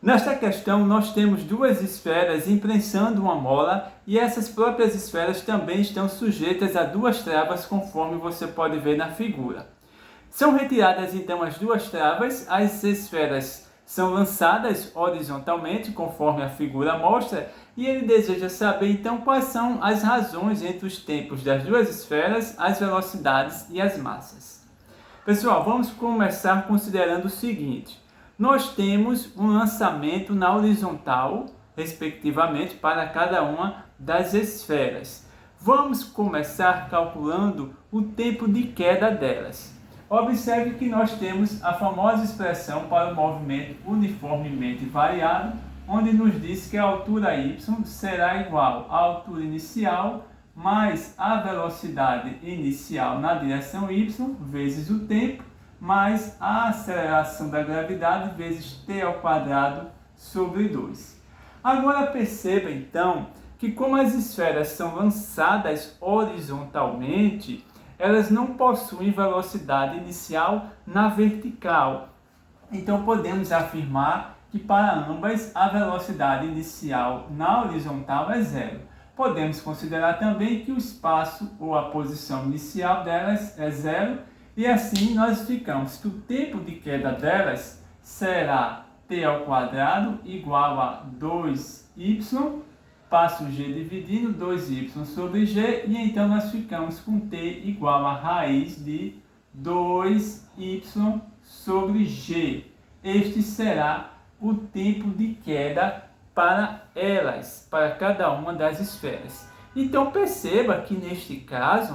Nesta questão, nós temos duas esferas imprensando uma mola e essas próprias esferas também estão sujeitas a duas travas, conforme você pode ver na figura. São retiradas então as duas travas, as esferas são lançadas horizontalmente, conforme a figura mostra, e ele deseja saber então quais são as razões entre os tempos das duas esferas, as velocidades e as massas. Pessoal, vamos começar considerando o seguinte: nós temos um lançamento na horizontal, respectivamente, para cada uma das esferas. Vamos começar calculando o tempo de queda delas. Observe que nós temos a famosa expressão para o movimento uniformemente variado, onde nos diz que a altura y será igual à altura inicial mais a velocidade inicial na direção y vezes o tempo, mais a aceleração da gravidade vezes t² sobre 2. Agora perceba então que como as esferas são lançadas horizontalmente, elas não possuem velocidade inicial na vertical. Então podemos afirmar que para ambas a velocidade inicial na horizontal é zero. Podemos considerar também que o espaço ou a posição inicial delas é zero, e assim nós ficamos que o tempo de queda delas será t² igual a 2y, passo g dividindo 2y sobre g, e então nós ficamos com t igual a raiz de 2y sobre g. Este será o tempo de queda para elas, para cada uma das esferas. Então perceba que neste caso,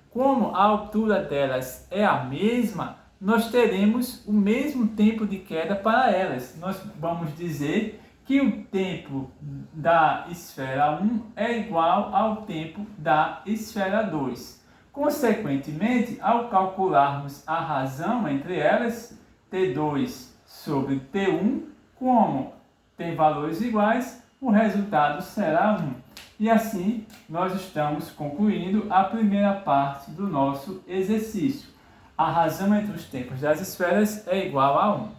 como a altura delas é a mesma, nós teremos o mesmo tempo de queda para elas. Nós vamos dizer que o tempo da esfera 1 é igual ao tempo da esfera 2. Consequentemente, ao calcularmos a razão entre elas, T2 sobre T1, como tem valores iguais, o resultado será 1. E assim, nós estamos concluindo a primeira parte do nosso exercício. A razão entre os tempos das esferas é igual a 1.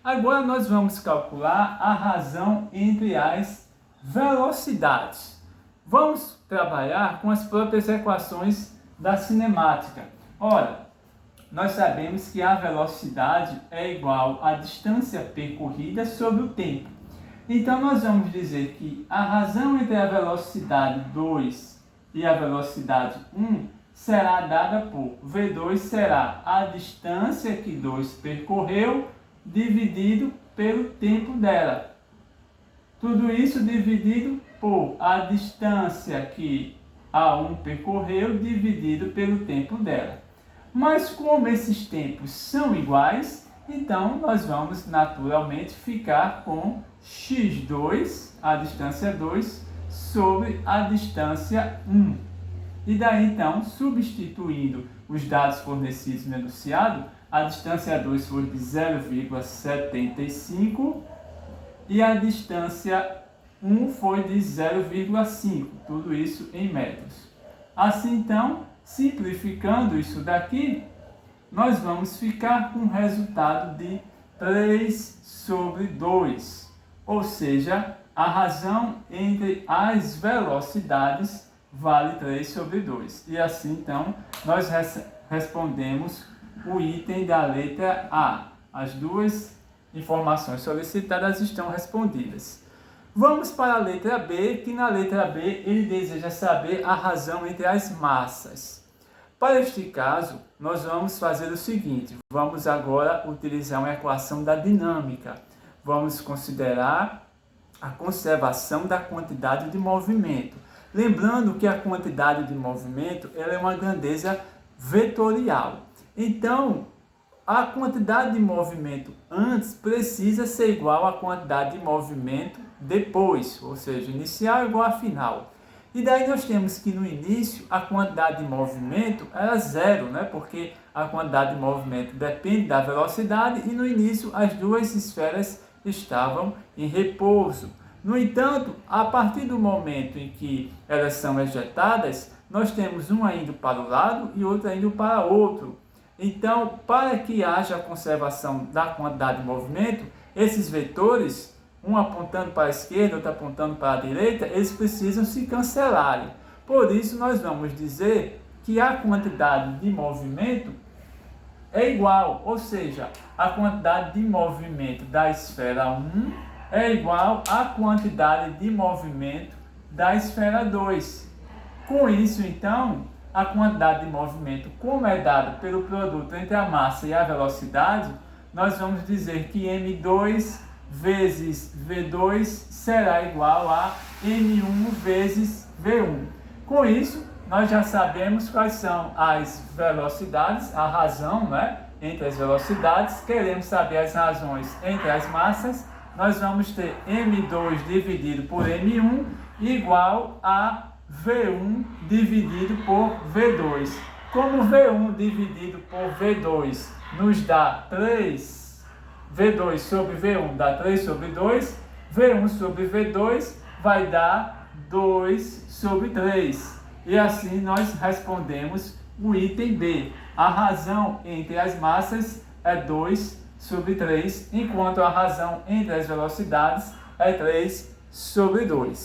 Agora nós vamos calcular a razão entre as velocidades. Vamos trabalhar com as próprias equações da cinemática. Ora, nós sabemos que a velocidade é igual à distância percorrida sobre o tempo. Então nós vamos dizer que a razão entre a velocidade 2 e a velocidade 1 será dada por V2 será a distância que 2 percorreu dividido pelo tempo dela. Tudo isso dividido por a distância que A1 percorreu dividido pelo tempo dela. Mas como esses tempos são iguais, então nós vamos naturalmente ficar com x2, a distância 2, sobre a distância 1. E daí então, substituindo os dados fornecidos no enunciado, a distância 2 foi de 0,75 e a distância 1 foi de 0,5, tudo isso em metros. Assim então, simplificando isso daqui, nós vamos ficar com um resultado de 3 sobre 2, ou seja, a razão entre as velocidades vale 3 sobre 2. E assim então, nós respondemos o item da letra A. As duas informações solicitadas estão respondidas. Vamos para a letra B, que na letra B ele deseja saber a razão entre as massas. Para este caso, nós vamos fazer o seguinte: vamos agora utilizar uma equação da dinâmica. Vamos considerar a conservação da quantidade de movimento. Lembrando que a quantidade de movimento ela é uma grandeza vetorial. Então, a quantidade de movimento antes precisa ser igual à quantidade de movimento depois, ou seja, inicial igual a final. E daí nós temos que no início a quantidade de movimento era zero, porque a quantidade de movimento depende da velocidade e no início as duas esferas estavam em repouso. No entanto, a partir do momento em que elas são ejetadas, nós temos uma indo para um lado e outra indo para outro. Então, para que haja a conservação da quantidade de movimento, esses vetores um apontando para a esquerda, outro apontando para a direita, eles precisam se cancelarem. Por isso, nós vamos dizer que a quantidade de movimento é igual, ou seja, a quantidade de movimento da esfera 1 é igual à quantidade de movimento da esfera 2. Com isso, então, a quantidade de movimento, como é dada pelo produto entre a massa e a velocidade, nós vamos dizer que M2 vezes V2 será igual a M1 vezes V1. Com isso, nós já sabemos quais são as velocidades, a razão, né, entre as velocidades. Queremos saber as razões entre as massas. Nós vamos ter M2 dividido por M1 igual a V1 dividido por V2. Como V1 dividido por V2 nos dá 3, V2 sobre V1 dá 3 sobre 2, V1 sobre V2 vai dar 2 sobre 3. E assim nós respondemos o item B. A razão entre as massas é 2 sobre 3, enquanto a razão entre as velocidades é 3 sobre 2.